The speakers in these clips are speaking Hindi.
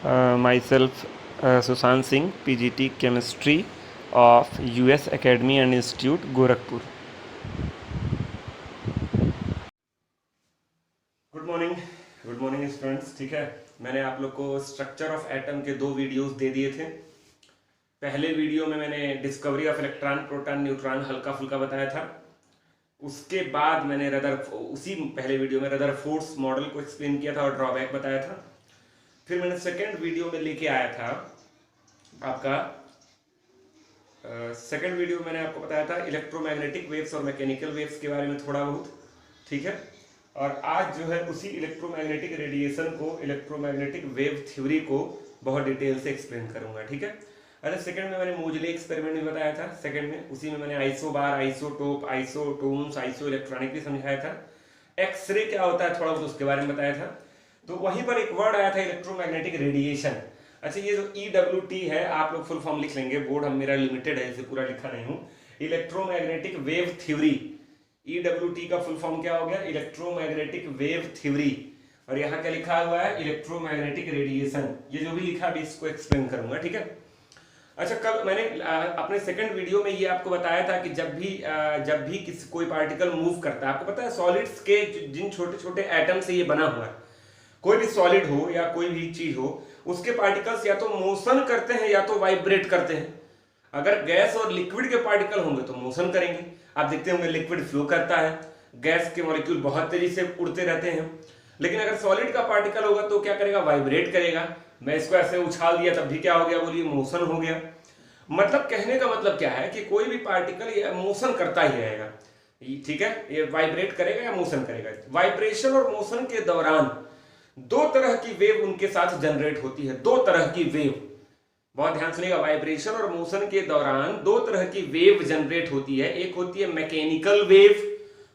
Myself Sushant Singh, PGT Chemistry of US Academy and Institute, Gorakhpur. Good morning students. ठीक है, मैंने आप लोग को स्ट्रक्चर ऑफ एटम के 2 वीडियोस दे दिए थे। पहले वीडियो में मैंने discovery of electron, proton, neutron हल्का फुल्का बताया था। उसके बाद मैंने उसी पहले वीडियो में रदरफोर्ड्स मॉडल को एक्सप्लेन किया था और ड्रॉबैक बताया था। फिर मैंने सेकेंड वीडियो में लेके आया था आपका सेकेंड वीडियो मैंने आपको बताया था इलेक्ट्रोमैग्नेटिक वेव्स और मैकेनिकल वेव्स के बारे में थोड़ा बहुत। ठीक है, और आज जो है उसी इलेक्ट्रोमैग्नेटिक रेडिएशन को, इलेक्ट्रोमैग्नेटिक वेव थ्योरी को बहुत डिटेल से एक्सप्लेन करूंगा। ठीक है, अरे सेकंड में मैंने मोजले एक्सपेरिमेंट भी बताया था। सेकंड में उसी में मैंने isobar, isotope, isotones, iso electronic भी समझाया था। एक्सरे क्या होता है थोड़ा बहुत उसके बारे में बताया था। तो वहीं पर एक वर्ड आया था इलेक्ट्रोमैग्नेटिक रेडिएशन। अच्छा, ये जो EWT है आप लोग फुल फॉर्म लिख लेंगे, बोर्ड हम मेरा लिमिटेड है, इसे पूरा लिखा नहीं हूं। इलेक्ट्रोमैग्नेटिक वेव थ्योरी, EWT का फुल फॉर्म क्या हो गया? Electromagnetic wave theory. और यहाँ क्या लिखा हुआ है? Electromagnetic radiation. ये जो भी लिखा अभी इसको एक्सप्लेन करूंगा। ठीक है, अच्छा, कल मैंने अपने सेकंड वीडियो में ये आपको बताया था कि जब भी किसी कोई पार्टिकल मूव करता है, आपको पता है सॉलिड्स के जिन छोटे छोटे एटम से ये बना हुआ है, कोई भी सॉलिड हो या कोई भी चीज हो, उसके पार्टिकल्स या तो मोशन करते हैं या तो वाइब्रेट करते हैं। अगर गैस और लिक्विड के पार्टिकल होंगे तो मोशन करेंगे। आप देखते होंगे लिक्विड फ्लो करता है, गैस के मॉलिक्यूल बहुत तेजी से उड़ते रहते हैं। लेकिन अगर सॉलिड का पार्टिकल होगा तो क्या करेगा? वाइब्रेट करेगा। मैं इसको ऐसे उछाल दिया तब भी क्या हो गया? बोलिए, मोशन हो गया। मतलब कहने का मतलब क्या है कि कोई भी पार्टिकल ये मोशन करता ही रहेगा। ठीक है, ये वाइब्रेट करेगा या मोशन करेगा। वाइब्रेशन और मोशन के दौरान 2 तरह की वेव उनके साथ जनरेट होती है। 2 तरह की वेव, बहुत ध्यान सुनिएगा। वाइब्रेशन और मोशन के दौरान 2 तरह की वेव जनरेट होती है। एक होती है मैकेनिकल वेव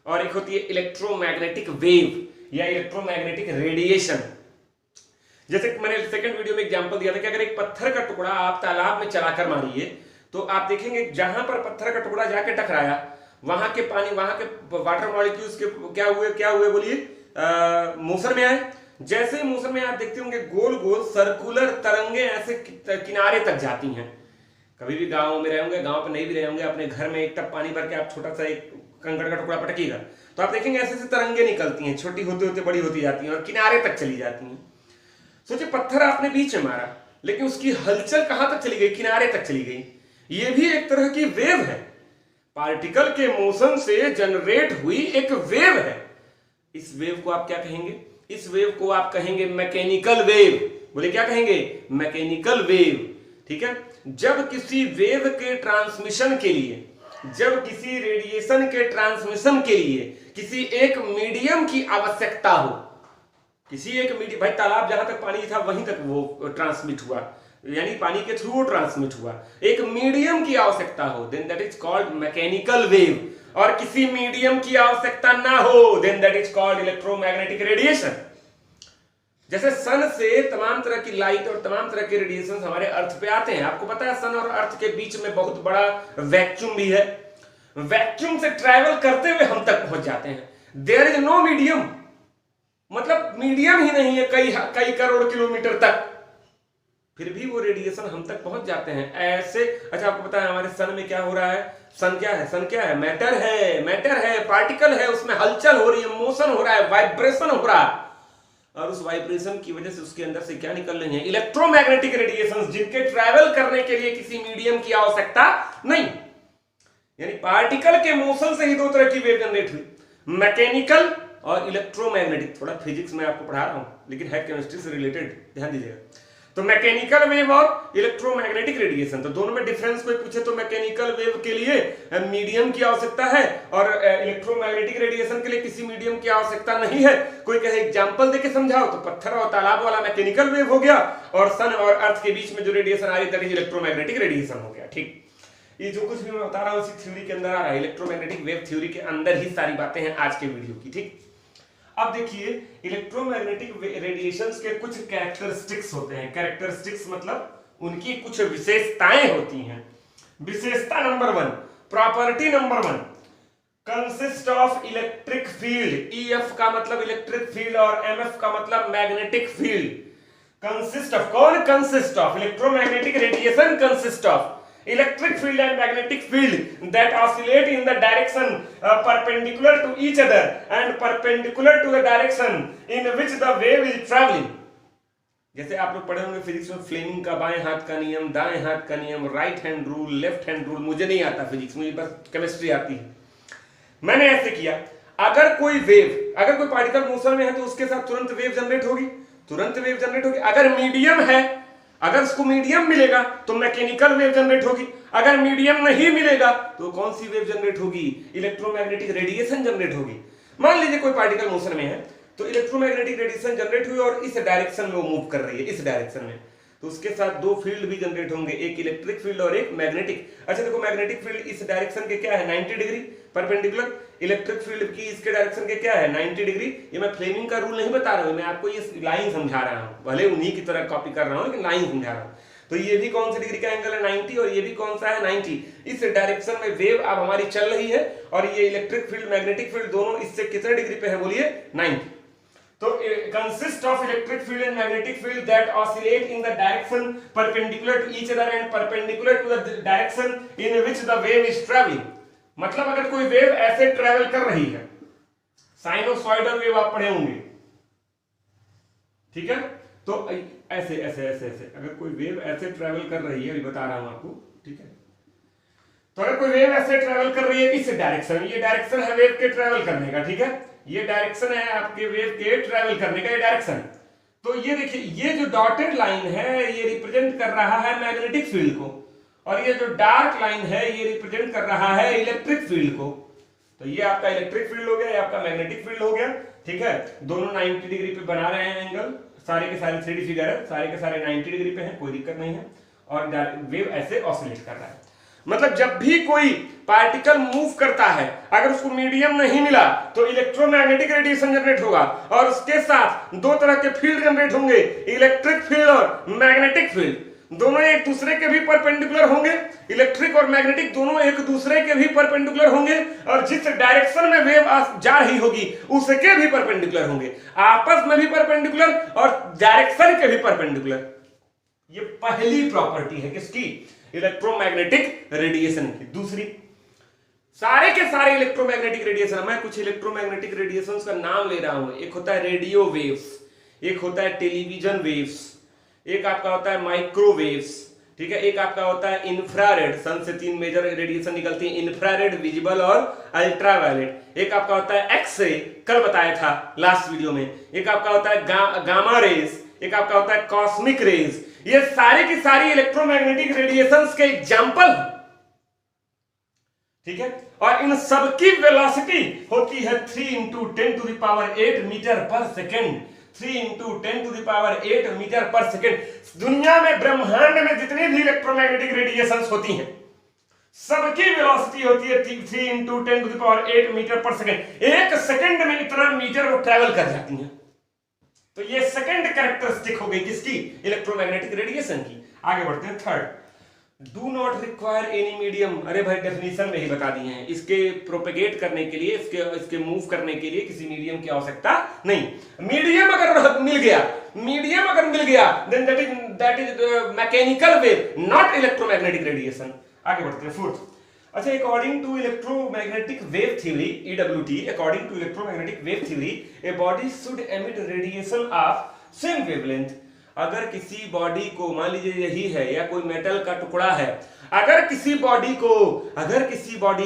और एक होती है इलेक्ट्रोमैग्नेटिक वेव या इलेक्ट्रोमैग्नेटिक रेडिएशन। जैसे मैंने सेकंड वीडियो में एग्जांपल दिया था कि अगर एक पत्थर का टुकड़ा आप तालाब में चलाकर मारिए तो आप देखेंगे जहां पर पत्थर का टुकड़ा जाके टकराया वहां के पानी, वहां के वाटर मॉलिक्यूल्स के क्या हुए बोलिए? मोशन में आए। जैसे ही मोशन में आप देखते होंगे गोल गोल सर्कुलर तरंगे ऐसे किनारे तक जाती हैं। कभी भी गांव में रहे होंगे, गांव पे नहीं भी रहे होंगे, अपने घर में एक टप पानी भर के आप छोटा सा एक कंकड़ का टुकड़ा पटकीगा तो आप देखेंगे ऐसे ऐसे तरंगे निकलती हैं, छोटी होते होते बड़ी होती जाती हैं और किनारे तक चली जाती हैं। सोचिए, पत्थर आपने बीच में मारा लेकिन उसकी हलचल कहां तक चली गई? किनारे तक चली गई। यह भी एक तरह की वेव है, पार्टिकल के मोशन से जनरेट हुई एक वेव है। इस वेव को आप क्या कहेंगे? इस वेव को आप कहेंगे मैकेनिकल वेव। बोले क्या कहेंगे? Mechanical wave. ठीक है, जब किसी वेव के ट्रांसमिशन के लिए, जब किसी रेडिएशन के ट्रांसमिशन के लिए किसी एक मीडियम की आवश्यकता हो, किसी एक मीडियम, भाई तालाब जहां तक पानी था वहीं तक वो ट्रांसमिट हुआ, यानी पानी के थ्रू वो ट्रांसमिट हुआ। एक मीडियम की आवश्यकता हो then that is called mechanical wave, और किसी मीडियम की आवश्यकता ना हो then that is called electromagnetic radiation. जैसे सन से तमाम तरह की लाइट और तमाम तरह के रेडिएशन हमारे अर्थ पे आते हैं। आपको पता है सन और अर्थ के बीच में बहुत बड़ा वैक्यूम भी है। वैक्यूम से ट्रैवल करते हुए हम तक पहुंच जाते हैं। देयर इज नो मीडियम, मतलब मीडियम ही नहीं है कई करोड़ किलोमीटर तक, फिर भी वो रेडिएशन हम तक पहुंच जाते हैं ऐसे। अच्छा, आपको पता है हमारे सन में क्या हो रहा है? सन क्या है? सन क्या है? मैटर है, मैटर है, पार्टिकल है, उसमें हलचल हो रही है, मोशन हो रहा है, वाइब्रेशन हो रहा है, और उस वाइब्रेशन की वजह से उसके अंदर से क्या निकल रही है? इलेक्ट्रोमैग्नेटिक रेडिएशंस, जिनके ट्रैवल करने के लिए किसी मीडियम की आवश्यकता नहीं। यानी पार्टिकल के मोशन से ही 2 तरह की वेव जनरेट हुई, मैकेनिकल और इलेक्ट्रोमैग्नेटिक। थोड़ा फिजिक्स में आपको पढ़ा रहा हूं लेकिन है केमिस्ट्री से रिलेटेड, ध्यान दीजिएगा। तो मैकेनिकल वेव और इलेक्ट्रोमैग्नेटिक रेडिएशन, तो दोनों में डिफरेंस कोई पूछे तो मैकेनिकल वेव के लिए मीडियम की आवश्यकता है और इलेक्ट्रोमैग्नेटिक रेडिएशन के लिए किसी मीडियम की आवश्यकता नहीं है। कोई कहे एग्जांपल देके समझाओ तो पत्थर और तालाब वाला मैकेनिकल वेव हो गया और सन और अर्थ के बीच में जो रेडिएशन आ रही है इलेक्ट्रोमैग्नेटिक रेडिएशन हो गया। ठीक, ये जो कुछ भी मैं बता रहा हूं इसी थ्योरी के अंदर आ रहा है, इलेक्ट्रोमैग्नेटिक वेव थ्योरी के अंदर ही सारी बातें हैं आज के वीडियो की। ठीक, अब देखिए इलेक्ट्रोमैग्नेटिक रेडिएशंस के कुछ कैरेक्टरिस्टिक्स होते हैं। कैरेक्टरिस्टिक्स मतलब उनकी कुछ विशेषताएं होती हैं। विशेषता number 1, property number 1, consist of electric field. EF का मतलब इलेक्ट्रिक फील्ड और MF का मतलब मैग्नेटिक फील्ड। कंसिस्ट ऑफ, कौन consist of? Electromagnetic radiation consist of electric field and magnetic field that oscillate in the direction perpendicular to each other and perpendicular to the direction in which the wave is traveling. जैसे आप लोग पढ़े होंगे फिजिक्स में फ्लेमिंग का बाएं हाथ का नियम, दाएं हाथ का नियम, right hand rule, left hand rule. मुझे नहीं आता फिजिक्स, मुझे बस केमिस्ट्री आती है। मैंने ऐसे किया, अगर कोई वेव, अगर कोई पार्टिकल मोशन में है तो उसके साथ तुरंत वेव जनरेट होगी, तुरंत वेव जनरेट होगी। अगर मीडियम है, अगर उसको मीडियम मिलेगा तो मैकेनिकल वेव जनरेट होगी। अगर मीडियम नहीं मिलेगा तो कौन सी वेव जनरेट होगी? इलेक्ट्रोमैग्नेटिक रेडिएशन जनरेट होगी। मान लीजिए कोई पार्टिकल मोशन में है तो इलेक्ट्रोमैग्नेटिक रेडिएशन जनरेट हुई और इस डायरेक्शन में वो मूव कर रही है, इस डायरेक्शन में, तो उसके साथ दो फील्ड भी जनरेट होंगे, एक इलेक्ट्रिक फील्ड और एक मैग्नेटिक। अच्छा देखो, मैग्नेटिक फील्ड इस डायरेक्शन के क्या है? 90 डिग्री परपेंडिकुलर। इलेक्ट्रिक फील्ड की इसके डायरेक्शन के क्या है? 90 डिग्री। ये मैं फ्लेमिंग का रूल नहीं बता रहा हूं, मैं आपको ये लाइन समझा रहा हूं, भले उन्हीं की तरह कॉपी कर रहा हूं लेकिन लाइन समझा रहा हूं। तो ये भी कौन सी डिग्री का एंगल है? 90, और ये भी कौन सा है? 90। इस डायरेक्शन में वेव अब हमारी चल रही है और ये इलेक्ट्रिक फील्ड मैग्नेटिक फील्ड दोनों इससे कितने डिग्री पे है? बोलिए 90। तो consist of electric field and magnetic field that oscillate in the direction perpendicular to each other and perpendicular to the direction in which the wave is traveling। मतलब अगर कोई वेव ऐसे ट्रेवल कर रही है, साइनोसॉइडल वेव आप पढ़े होंगे, ठीक है? तो ऐसे ऐसे ऐसे ऐसे अगर कोई वेव ऐसे ट्रेवल कर रही है, अभी बता रहा हूं आपको, ठीक है? तो अगर कोई वेव ऐसे ट्रेवल कर रही है इस डायरेक्शन, ये डायरेक्शन है वेव के ट्रेवल करने का, ठीक है? ये डायरेक्शन है आपके वेव के ट्रेवल करने का, ये डायरेक्शन। तो ये देखिए, ये जो डॉटेड लाइन है ये रिप्रेजेंट कर रहा है मैग्नेटिक फील्ड को, और ये जो डार्क लाइन है ये रिप्रेजेंट कर रहा है इलेक्ट्रिक फील्ड को। तो ये आपका इलेक्ट्रिक फील्ड हो गया, ये आपका मैग्नेटिक फील्ड हो गया, ठीक है? दोनों 90 डिग्री पे बना रहे हैं एंगल, सारे के सारे 3D फिगर है, सारे के सारे 90 डिग्री पे हैं, कोई दिक्कत नहीं है, और वेव ऐसे ऑसिलेट कर रहा है। मतलब जब भी कोई पार्टिकल मूव करता है, अगर उसको मीडियम नहीं मिला तो इलेक्ट्रोमैग्नेटिक रेडिएशन जनरेट होगा, और उसके साथ दो तरह के फील्ड जनरेट होंगे, इलेक्ट्रिक फील्ड और मैग्नेटिक फील्ड। दोनों एक दूसरे के भी परपेंडिकुलर होंगे, इलेक्ट्रिक और मैग्नेटिक दोनों एक दूसरे के भी परपेंडिकुलर होंगे, और जिस डायरेक्शन में वेव जा रही होगी उसके भी परपेंडिकुलर होंगे, आपस में भी परपेंडिकुलर और डायरेक्शन के भी परपेंडिकुलर। ये पहली प्रॉपर्टी है किसकी? इलेक्ट्रोमैग्नेटिक रेडिएशन की। दूसरी, सारे के सारे इलेक्ट्रोमैग्नेटिक रेडिएशन, मैं कुछ इलेक्ट्रोमैग्नेटिक रेडिएशन का नाम ले रहा हूं। एक होता है रेडियो वेव्स, एक होता है टेलीविजन वेव्स, एक आपका होता है माइक्रोवेव्स, ठीक है? एक आपका होता है इंफ्रारेड, सन से 3 मेजर रेडिएशन निकलती है, इंफ्रारेड, विजिबल और अल्ट्रावायलेट। एक आपका होता है एक्स रे, कल बताया था लास्ट वीडियो में। एक आपका होता है गामा रेज, एक आपका होता है कॉस्मिक रेज। ये सारी की सारी इलेक्ट्रोमैग्नेटिक रेडिएशंस के एग्जाम्पल, ठीक है? और इन सबकी वेलोसिटी होती है 3 × 10⁸ मीटर पर सेकेंड। 3 × 10⁸ मीटर पर सेकेंड। दुनिया में, ब्रह्मांड में जितनी भी इलेक्ट्रोमैग्नेटिक रेडिएशंस होती हैं सबकी वेलोसिटी होती है 3 × 10⁸ मीटर पर सेकेंड। एक सेकेंड में इतना मीटर वो ट्रैवल कर जाती हैं। तो ये सेकंड कैरेक्टरिस्टिक हो गई किसकी? इलेक्ट्रोमैग्नेटिक रेडिएशन की। आगे बढ़ते हैं, third, do not require any medium. अरे भाई डेफिनेशन में ही बता दिए हैं, इसके प्रोपेगेट करने के लिए, इसके मूव करने के लिए किसी मीडियम की आवश्यकता नहीं। मीडियम अगर मिल गया, मीडियम अगर मिल गया, then that is mechanical wave, not electromagnetic radiation. आगे बढ़ते हैं, फोर्थ। अच्छा, according to electromagnetic wave theory, EWT, according to electromagnetic wave theory, a body should emit radiation of same wavelength. अगर किसी बॉडी को, मान लीजिए यही है या कोई मेटल का टुकड़ा है, अगर किसी बॉडी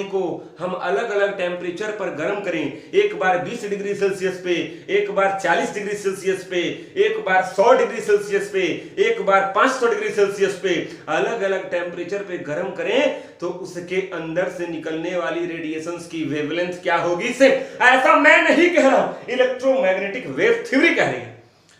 को हम अलग अलग टेम्परेचर पर गर्म करें, एक बार 20 डिग्री सेल्सियस पे, एक बार 40 डिग्री सेल्सियस पे, एक बार 100 डिग्री सेल्सियस पे, एक बार 500 डिग्री सेल्सियस पे, अलग अलग टेम्परेचर पे गर्म करें, तो उसके अंदर से निकलने वाली रेडिएशंस की वेवलेंथ क्या होगी? सेम। ऐसा मैं नहीं कह रहा हूं, इलेक्ट्रोमैग्नेटिक वेव थ्योरी कह रही है।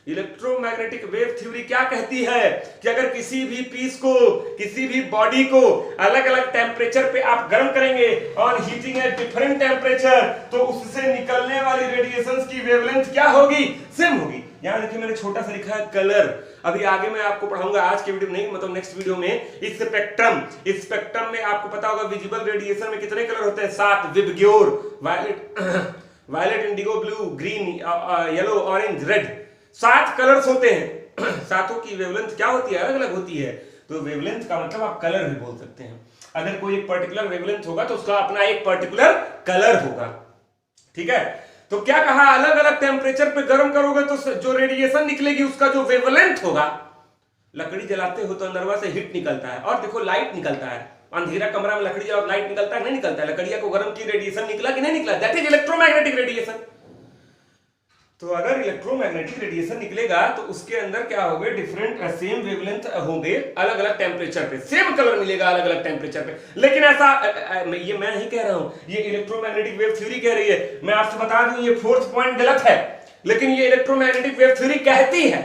इलेक्ट्रोमैग्नेटिक वेव थ्योरी क्या कहती है कि अगर किसी भी पीस को, किसी भी बॉडी को अलग अलग टेम्परेचर पे आप गर्म करेंगे, on heating at different temperature, तो उससे निकलने वाली रेडिएशंस की वेवलेंथ क्या होगी? सेम होगी। यहां देखिए मैंने छोटा सा लिखा है कलर। अभी आगे मैं आपको पढ़ाऊंगा, आज के वीडियो में नहीं, मतलब नेक्स्ट वीडियो में, स्पेक्ट्रम। इस स्पेक्ट्रम में आपको पता होगा विजिबल रेडिएशन में कितने कलर होते हैं? 7। VIBGYOR, violet, indigo, blue, green, yellow, orange, red, 7 colours होते हैं। सातों की वेवलेंथ क्या होती है, अलग अलग होती है। तो वेवलेंथ का मतलब आप कलर भी बोल सकते हैं। अगर कोई एक पर्टिकुलर वेवलेंथ होगा तो उसका अपना एक पर्टिकुलर कलर होगा, ठीक है। तो क्या कहा, अलग अलग टेम्परेचर पे गर्म करोगे तो जो रेडिएशन निकलेगी उसका जो वेवलेंथ होगा, लकड़ी जलाते हो तो अंदरवा से हीट निकलता है, और देखो लाइट निकलता है, अंधेरा कमरा में लकड़ी जलाओ लाइट निकलता है नहीं निकलता है, लकड़िया को गर्म की रेडिएशन निकला कि नहीं निकला, दैट इज इलेक्ट्रोमैग्नेटिक रेडिएशन। तो अगर इलेक्ट्रोमैग्नेटिक रेडिएशन निकलेगा तो उसके अंदर क्या होंगे, डिफरेंट सेम वेवलेंथ होंगे अलग अलग टेम्परेचर पे, सेम कलर मिलेगा अलग अलग टेम्परेचर पे। लेकिन ऐसा ये मैं नहीं कह रहा हूं, ये इलेक्ट्रोमैग्नेटिक वेव थ्योरी कह रही है। मैं आपसे बता दूं ये फोर्थ पॉइंट गलत है, लेकिन ये इलेक्ट्रोमैग्नेटिक वेव थ्योरी कहती है।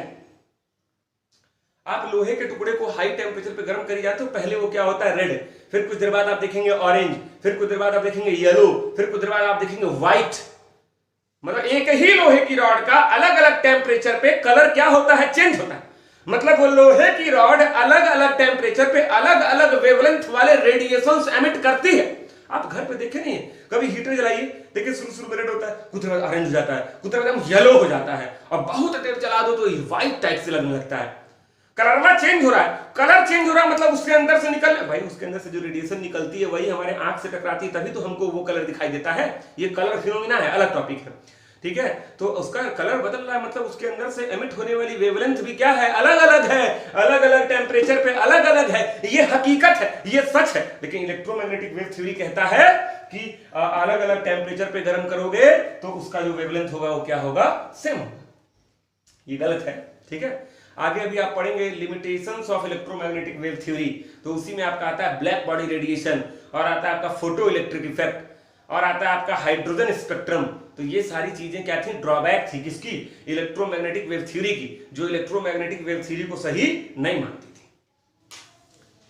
आप लोहे के टुकड़े को हाई टेम्परेचर पे गर्म करी जाते हो, पहले वो क्या होता है, रेड, फिर कुछ देर बाद आप देखेंगे ऑरेंज, फिर कुछ देर बाद आप देखेंगे येलो, फिर कुछ देर बाद आप देखेंगे व्हाइट। मतलब एक ही लोहे की रॉड का अलग अलग टेम्परेचर पे कलर क्या होता है, चेंज होता है। मतलब वो लोहे की रॉड अलग अलग टेम्परेचर पे अलग अलग वेवलेंथ वाले रेडिएशंस एमिट करती है। आप घर पे देखे नहीं, कभी हीटर जलाइए, देखिए शुरू में रेड होता है, कुछ देर बाद ऑरेंज हो जाता है, कुछ देर बाद येलो हो जाता है, और बहुत देर चला दो तो व्हाइट टाइप से लगने लगता है। कलर चेंज हो रहा है, कलर चेंज हो रहा है, मतलब उसके अंदर से निकल, भाई उसके अंदर से जो रेडिएशन निकलती है वही हमारे आंख से टकराती है, तभी तो हमको वो कलर दिखाई देता है। ये कलर फिनोमिना है, अलग टॉपिक है, ठीक है। तो उसका कलर बदल रहा है, मतलब उसके अंदर से एमिट होने वाली वेवलेंथ भी क्या है, अलग अलग है, अलग अलग टेम्परेचर पे अलग अलग है। ये हकीकत है, ये सच है। लेकिन इलेक्ट्रोमैग्नेटिक वेव थ्योरी कहता है कि अलग अलग टेम्परेचर पे गर्म करोगे तो उसका जो वेवलेंथ होगा वो क्या होगा, सेम होगा। ये गलत है, ठीक है। आगे अभी आप पढ़ेंगे limitations of electromagnetic wave theory, तो उसी में आपका आता है ब्लैक बॉडी रेडिएशन, और आता है आपका फोटो इलेक्ट्रिक इफेक्ट, और आता है आपका हाइड्रोजन स्पेक्ट्रम। तो ये सारी चीजें क्या थी, ड्रॉबैक थी किसकी, इलेक्ट्रोमैग्नेटिक वेव थ्योरी की, जो इलेक्ट्रोमैग्नेटिक वेव थ्योरी को सही नहीं मानती थी,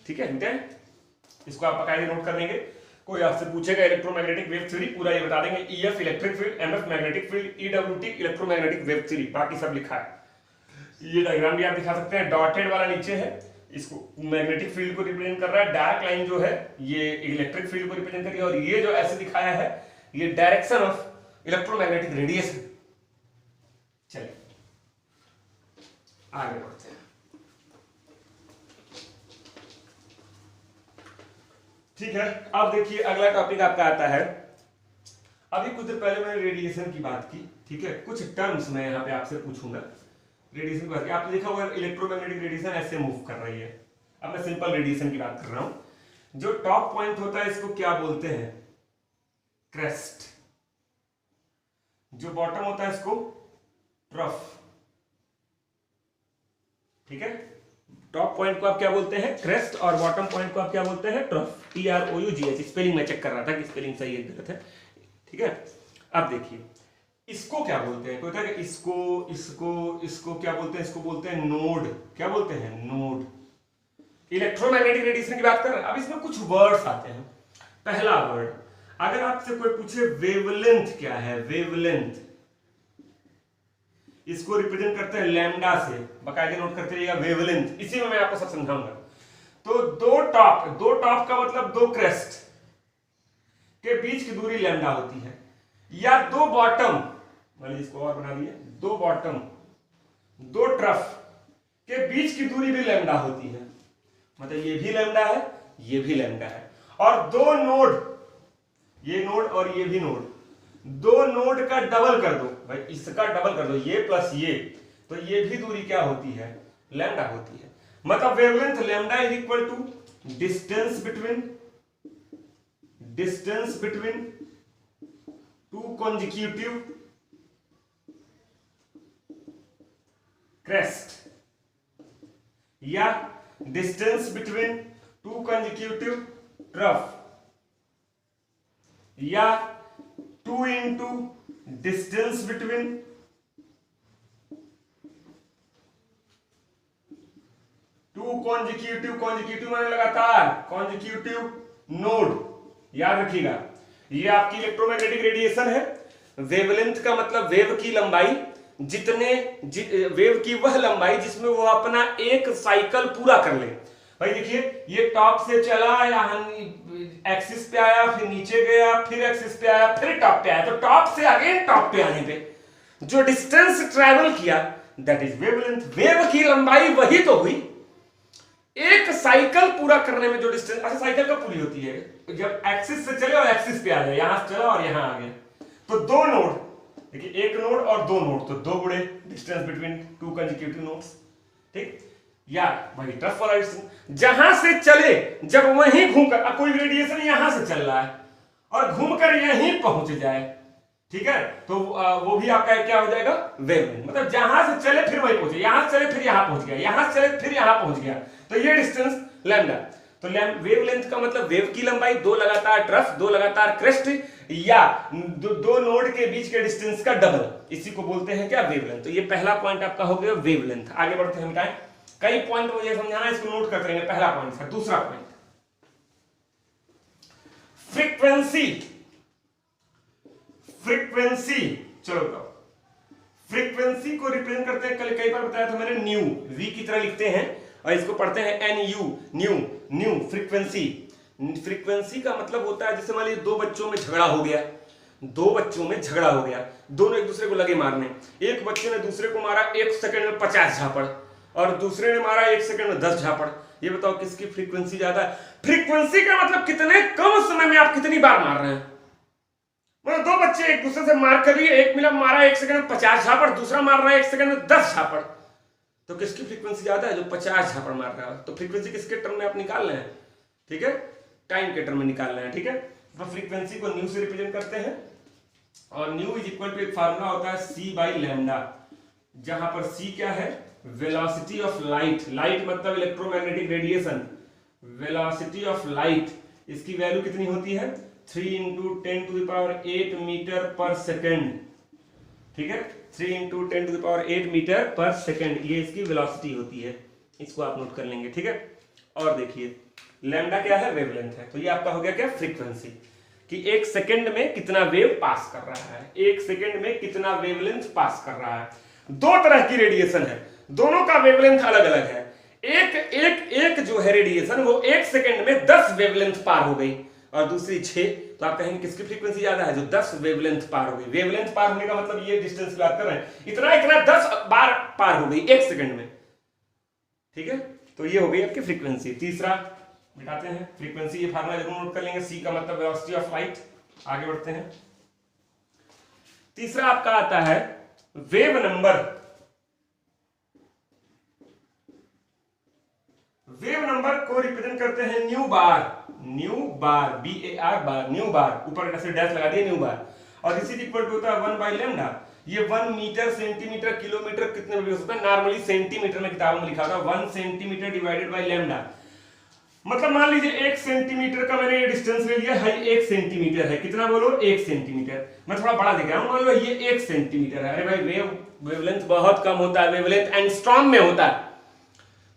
ठीक है। इसको आप बाकायदे नोट कर लेंगे, कोई आपसे पूछेगा इलेक्ट्रोमैग्नेटिक वेव थ्योरी, पूरा ये बता देंगे, EF electric field, MF magnetic field, EWT electromagnetic wave theory, बाकी सब लिखा है। ये डायग्राम भी आप दिखा सकते हैं, डॉटेड वाला नीचे है, इसको मैग्नेटिक फील्ड को रिप्रेजेंट कर रहा है, डार्क लाइन जो है ये इलेक्ट्रिक फील्ड को रिप्रेजेंट कर रही है, और ये जो ऐसे दिखाया है ये डायरेक्शन ऑफ इलेक्ट्रोमैग्नेटिक रेडिएशन। चलिए आगे बढ़ते हैं। ठीक है, अब देखिए अगला टॉपिक आपका आता है, अभी कुछ देर पहले मैंने रेडिएशन की बात की, ठीक है। कुछ टर्म्स मैं यहाँ पे आपसे पूछूंगा रेडिएशन की बात की। आपने देखा होगा इलेक्ट्रोमैग्नेटिक रेडिएशन ऐसे मूव कर रही है। अब मैं सिंपल रेडिएशन की बात कर रहा हूं। जो टॉप पॉइंट होता है इसको क्या बोलते हैं, क्रेस्ट। जो बॉटम होता है इसको ट्रफ, ठीक है। टॉप पॉइंट को आप क्या बोलते हैं, क्रेस्ट, और बॉटम पॉइंट को आप क्या बोलते हैं, ट्रफ, TROUGH। स्पेलिंग में चेक कर रहा था कि स्पेलिंग सही है गलत है, ठीक है। अब देखिए इसको क्या बोलते हैं, कोई कहता है कि इसको क्या बोलते हैं, इसको बोलते हैं नोड। क्या बोलते हैं, नोड। इलेक्ट्रोमैग्नेटिक रेडिएशन की बात कर रहे हैं। अब इसमें कुछ वर्ड्स आते हैं। पहला वर्ड, अगर आपसे कोई पूछे वेवलेंथ क्या है, वेवलेंथ, इसको रिप्रेजेंट करते हैं लैम्डा से, बाकायदे नोट करते रहिएगा वेवलेंथ, इसी में मैं आपको सब समझाऊंगा। तो दो टॉप का मतलब दो क्रेस्ट के बीच की दूरी लैम्डा होती है, या दो बॉटम, मान इसको और बना दिए, दो बॉटम दो ट्रफ के बीच की दूरी भी लैम्डा होती है, मतलब ये भी लैम्डा है ये भी लैम्डा है। और दो नोड, ये नोड और ये भी नोड, दो नोड का डबल कर दो भाई, इसका डबल कर दो, ये प्लस ये, तो ये भी दूरी क्या होती है, लैम्डा होती है। मतलब wavelength lambda is equal to distance between two consecutive crest, या distance between two consecutive trough, या 2 into distance between two consecutive माने लगातार, कॉन्जिक्यूटिव नोड। याद रखिएगा ये आपकी इलेक्ट्रोमैग्नेटिक रेडिएशन है। वेवलेंथ का मतलब वेव की लंबाई, वेव की वह लंबाई जिसमें वो अपना एक साइकिल पूरा कर ले। भाई देखिए ये टॉप से चला, यहाँ एक्सिस पे आया, फिर नीचे गया, फिर एक्सिस पे आया, फिर टॉप पे आया, तो टॉप से अगेन टॉप पे आने पे जो डिस्टेंस ट्रेवल किया, दैट इज वेवलेंथ। वेव की लंबाई वही तो हुई, एक साइकिल पूरा करने में जो डिस्टेंस, अच्छा साइकिल कब पूरी होती है, जब एक्सिस से चले और एक्सिस पे आ जाए, यहां से चला और यहां आ गया, तो दो नोड, देखिए एक नोड और दो नोड, तो दो गुणे distance between to consecutive nodes, ठीक, या वही टफ वाला डिस्टेंस जहां से चले, जब वहीं घूमकर, अब कोई रेडिएशन यहां से चल रहा है और घूमकर यहीं पहुंच जाए, ठीक है, तो वो भी आपका क्या हो जाएगा, वेवलेंथ। मतलब जहां से चले फिर वहीं पहुंचे, यहां से चले फिर यहां पहुंच गया, यहां से चले फिर यहां पहुंच गया, तो ये डिस्टेंस लैम्डा। तो वेवलेंथ का मतलब वेव की लंबाई, दो लगातार ट्रफ, दो लगातार क्रेस्ट, या दो नोड के बीच के डिस्टेंस का डबल, इसी को बोलते हैं क्या, वेवलेंथ। तो ये पहला पॉइंट आपका हो गया वेवलेंथ। आगे बढ़ते हैं, बताएं कई पॉइंट मुझे समझाना, इसको नोट करते रहेंगे। पहला पॉइंट था, दूसरा पॉइंट फ्रीक्वेंसी। फ्रीक्वेंसी, चलो बताओ, फ्रीक्वेंसी को रिप्रेजेंट करते हैं, कल कई बार बताया था मैंने, न्यू, वी की तरह लिखते हैं और इसको पढ़ते हैं N U, nu, nu frequency. Frequency का मतलब होता है, जैसे मान लीजिए दो बच्चों में झगड़ा हो गया, दो बच्चों में झगड़ा हो गया, दोनों एक दूसरे को लगे मारने, एक बच्चे ने दूसरे को मारा 1 सेकंड में 50 झापड़ और दूसरे ने मारा 1 सेकंड में 10 झापड़, ये बताओ किसकी फ्रीक्वेंसी ज्यादा है। फ्रीक्वेंसी का मतलब कितने कम समय में आप कितनी बार मार रहे हैं, मतलब दो बच्चे एक दूसरे से मार कर लिए, एक मिला मारा 1 सेकंड में 50 झापड़, दूसरा मार रहा है 1 सेकंड में 10 झापड़, तो किसकी फ्रीक्वेंसी ज्यादा है, जो 50 झापड़ मार रहा है। तो फ्रीक्वेंसी किसके टर्म में आप निकाल रहे हैं, ठीक है, टाइम के टर्म में निकाल रहे हैं, ठीक है। तो फ्रीक्वेंसी को न्यू से रिप्रेजेंट करते हैं और न्यू इज इक्वल टू एक फार्मूला होता है c बाई लैम्डा, जहां पर c क्या है, वेलोसिटी ऑफ लाइट, लाइट मतलब electromagnetic radiation, velocity of light, इसकी वैल्यू कितनी होती है, 3 × 10⁸ मीटर पर सेकेंड, ठीक है, 3 × 10⁸ मीटर पर सेकेंड, ये इसकी वेलोसिटी होती है, इसको आप नोट कर लेंगे, ठीक है। और देखिए लैम्डा क्या है, वेवलेंथ है, तो ये आपका हो गया क्या, फ्रीक्वेंसी, कि 1 सेकंड में कितना वेव पास कर रहा है, 1 सेकंड में कितना वेवलेंथ पास कर रहा है। दो तरह की रेडिएशन है, दोनों का वेवलेंथ अलग अलग है। एक जो है रेडिएशन वो 1 सेकंड में 10 वेवलेंथ पार हो गई और दूसरी 6, तो आप कहेंगे किसकी फ्रीक्वेंसी ज्यादा है, जो 10 वेवलेंथ पार हो गई। वेवलेंथ पार होने का मतलब ये डिस्टेंस की बात कर रहे हैं, इतना 10 बार पार हो गई 1 सेकंड में, ठीक है, तो ये हो गई आपकी फ्रीक्वेंसी। तीसरा मिटाते हैं फ्रीक्वेंसी, ये फार्मूला जरूर नोट कर लेंगे, सी का मतलब वेलोसिटी ऑफ लाइट। आगे बढ़ते हैं, तीसरा आपका आता है वेव नंबर। वेव नंबर को रिप्रेजेंट करते हैं न्यू बार, न्यू बार, BAR बार, न्यू बार, ऊपर ऐसे डैश लगा दिए न्यू बार, और इसी इक्वल टू होता है 1 बाई लैम्डा। ये 1 मीटर, सेंटीमीटर, किलोमीटर कितने में भी हो सकता है, नॉर्मली सेंटीमीटर में किताबों में लिखा होता है 1 सेंटीमीटर डिवाइडेड बाई लैम्डा। मतलब मान लीजिए 1 सेंटीमीटर का मैंने ये डिस्टेंस ले लिया है, 1 सेंटीमीटर है, कितना बोलो 1 सेंटीमीटर, मैं थोड़ा बड़ा दिख रहा हूं, मान लो ये 1 सेंटीमीटर है। अरे भाई वेवलेंथ बहुत कम होता है, वेवलेंथ एंगस्ट्रॉम में होता है,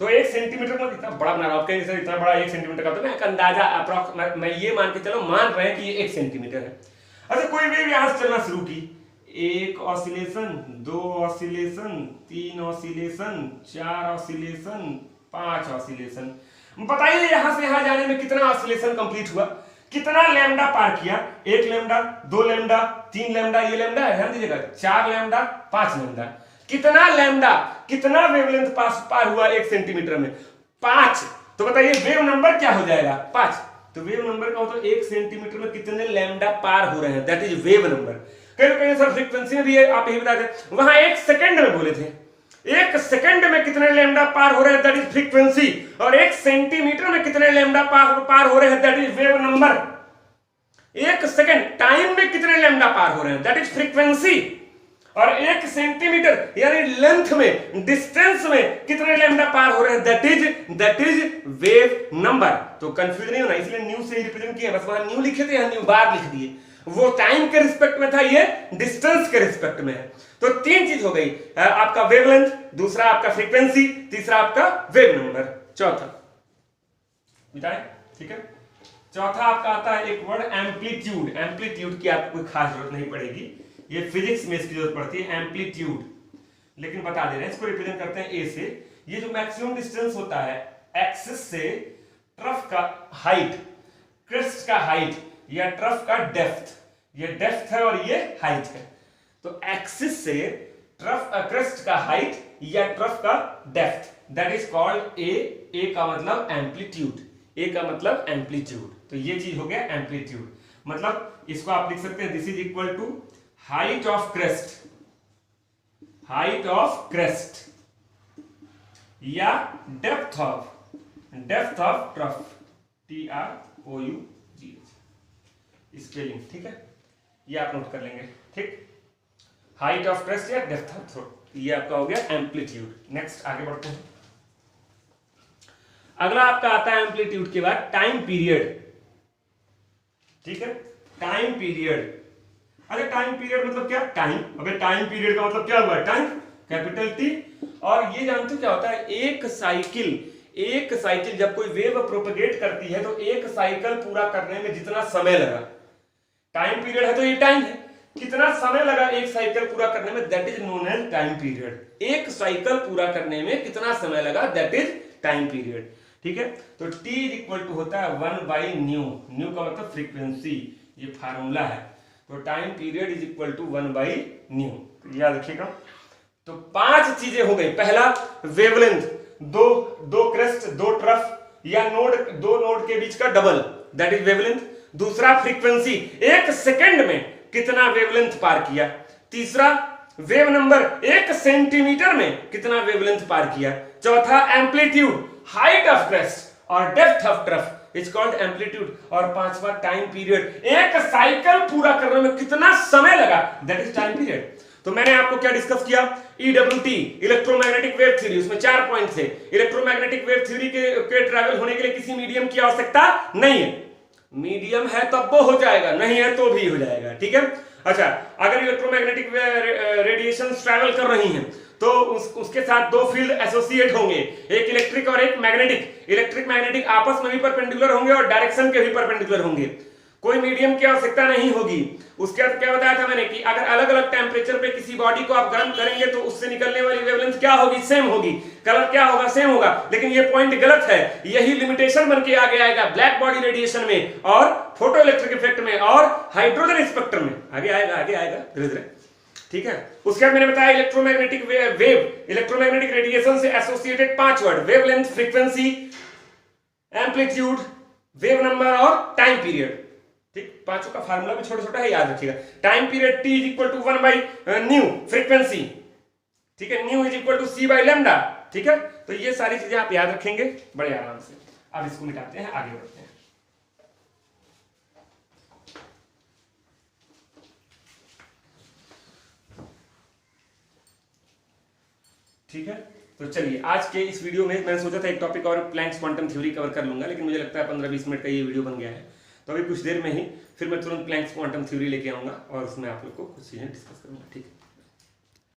तो 1 सेंटीमीटर को इतना बड़ा बना रहा हूं, आपके इतना बड़ा 1 सेंटीमीटर का, तो मैं एक अंदाजा अप्रॉक्स मैं ये मान के चलो, मान रहे हैं कि ये 1 सेंटीमीटर है। अच्छा कोई वेव यहां से चलना शुरू की, 1 oscillation, 2 oscillation, 3 oscillation, 4 oscillation, 5 oscillation, बताइए यहां से यहां जाने में कितना ऑसिलेशन कंप्लीट हुआ, कितना लैम्डा पार किया, 1 लैम्डा, 2 लैम्डा, 3 लैम्डा, ये लैम्डा है, ध्यान दीजिएगा, 4 लैम्डा, 5 लैम्डा, कितना लैम्डा, कितना वेवलेंथ पार हुआ 1 सेंटीमीटर में, 5। तो बताइए वेव नंबर क्या हो जाएगा, 5। तो वेव नंबर का हो तो 1 सेंटीमीटर में कितने लैम्डा पार हो रहे हैं, दैट इज वेव नंबर। कहीं सर फ्रीक्वेंसी में भी आप यही बता दें, वहां 1 सेकंड में बोले थे, 1 सेकंड में कितने लैम्डा पार हो रहे हैं, दैट इज फ्रीक्वेंसी, और 1 सेंटीमीटर में कितने लैम्डा पार हो रहे हैं, that is wave number. 1 second time में कितने लैम्डा पार हो रहे हैं, दैट इज फ्रीक्वेंसी, और 1 सेंटीमीटर यानी लेंथ में, डिस्टेंस में कितने लैम्डा पार हो रहे हैं, दैट इज वेव नंबर। तो कंफ्यूज नहीं होना, इसलिए न्यू से रिप्रेजेंट किया, बस वहां न्यू लिखे थे, यहां न्यू बार लिख दिए, वो टाइम के रिस्पेक्ट में था, ये डिस्टेंस के रिस्पेक्ट में है। तो 3 चीज हो गई, आपका वेवलेंथ, दूसरा आपका फ्रीक्वेंसी, तीसरा आपका वेव नंबर। चौथा बताए, ठीक है, चौथा आपका आता है एक वर्ड एम्पलीट्यूड। एम्पलीट्यूड की आपको कोई खास जरूरत नहीं पड़ेगी, ये फिजिक्स में इसकी जरूरत पड़ती है, एम्पलीट्यूड, लेकिन बता दे रहे हैं, इसको रिप्रेजेंट करते हैं ए से। ये जो मैक्सिमम डिस्टेंस होता है एक्सिस से ट्रफ का हाइट, क्रेस्ट का हाइट, या ट्रफ का डेप्थ, ये डेप्थ है और ये हाइट है। तो एक्सिस से क्रेस्ट का हाइट या ट्रफ का depth, that is called a का मतलब एम्पलीट्यूड, ए का मतलब एम्पलीट्यूड। तो ये चीज हो गया एम्पलीट्यूड, मतलब इसको आप लिख सकते हैं this is equal to height of crest, height of crest या depth of trough, TROUGH spelling, ठीक है, ये आप नोट कर लेंगे, ठीक। हाइट ऑफ क्रेस्ट या डेप्थ ऑफ थ्रोट, ये आपका हो गया एम्पलीट्यूड। नेक्स्ट आगे बढ़ते हैं। अगला आपका आता है एम्पलीट्यूड के बाद टाइम पीरियड, ठीक है, टाइम पीरियड। अरे टाइम पीरियड मतलब क्या, टाइम, अबे टाइम पीरियड का मतलब क्या हुआ, टाइम कैपिटल T। और ये जानते हो क्या होता है, एक साइकिल जब कोई वेव प्रोपेगेट करती है तो एक साइकिल पूरा करने में जितना समय लगा, टाइम पीरियड है तो ये टाइम है, कितना समय लगा एक साइकिल पूरा करने में, that is known as time period. एक साइकिल पूरा करने में कितना समय लगा, दैट इज टाइम पीरियड, ठीक है। तो T इज इक्वल टू होता है 1/न्यू, न्यू का मतलब फ्रीक्वेंसी, ये फार्मूला है। तो time period is equal to 1/न्यू, याद रखिएगा। तो 5 चीजें हो गई। पहला वेवलेंथ, दो क्रेस्ट, दो ट्रफ या दो नोड के बीच का डबल, दैट इज वेवलेंथ। दूसरा फ्रीक्वेंसी, 1 सेकंड में कितना वेवलेंथ पार किया। तीसरा वेव नंबर, 1 सेंटीमीटर में कितना वेवलेंथ पार किया। चौथा एम्पलीट्यूड, हाइट ऑफ क्रेस्ट और depth of trough is called amplitude. और पांचवा टाइम पीरियड, एक साइकिल पूरा करने में कितना समय लगा, दैट इज टाइम पीरियड। तो मैंने आपको क्या डिस्कस किया, EWT इलेक्ट्रोमैग्नेटिक वेव थ्योरी, उसमें 4 पॉइंट्स है। इलेक्ट्रोमैग्नेटिक वेव थ्योरी के ट्रैवल होने के लिए किसी मीडियम की आवश्यकता नहीं है, मीडियम है तब वो हो जाएगा, नहीं है तो भी हो जाएगा, ठीक है। अच्छा, अगर इलेक्ट्रोमैग्नेटिक रेडिएशन ट्रैवल कर रही हैं तो उसके साथ 2 फील्ड एसोसिएट होंगे, एक इलेक्ट्रिक और एक मैग्नेटिक। इलेक्ट्रिक मैग्नेटिक आपस में भी परपेंडिकुलर होंगे और डायरेक्शन के भी परपेंडिकुलर होंगे, कोई मीडियम की आवश्यकता नहीं होगी। उसके बाद क्या बताया था मैंने कि अगर अलग अलग टेम्परेचर पे किसी बॉडी को आप गर्म करेंगे तो उससे निकलने वाली वेवलेंथ क्या होगी, सेम होगी, कलर क्या होगा, सेम होगा। लेकिन ये पॉइंट गलत है, यही लिमिटेशन बन के आगे आएगा ब्लैक बॉडी रेडिएशन में और फोटो इलेक्ट्रिक इफेक्ट में और हाइड्रोजन स्पेक्ट्रम में, आगे आएगा धीरे धीरे, ठीक है। उसके बाद मैंने बताया इलेक्ट्रोमैग्नेटिक वेव, इलेक्ट्रोमैग्नेटिक रेडिएशन से associated 5 word, wavelength, frequency, amplitude, wave number और टाइम पीरियड, ठीक। पांचों का फार्मूला भी छोटा छोटा है, याद रखिएगा। Time period T is equal to 1/न्यू, फ्रीक्वेंसी, ठीक है, new is equal to C/λ, ठीक है। तो ये सारी चीजें आप याद रखेंगे बड़े आराम से। अब इसको मिटाते हैं, आगे बढ़ते हैं। ठीक है, तो चलिए आज के इस वीडियो में मैंने सोचा था एक टॉपिक और प्लैंक्स क्वांटम थ्योरी कवर कर लूंगा, लेकिन मुझे लगता है 15-20 मिनट का ये वीडियो बन गया है। तो अभी कुछ देर में ही फिर मैं तुरंत प्लैंक्स क्वांटम थ्योरी लेके आऊंगा और उसमें आप लोग को कुछ चीजें डिस्कस करूंगा, ठीक है।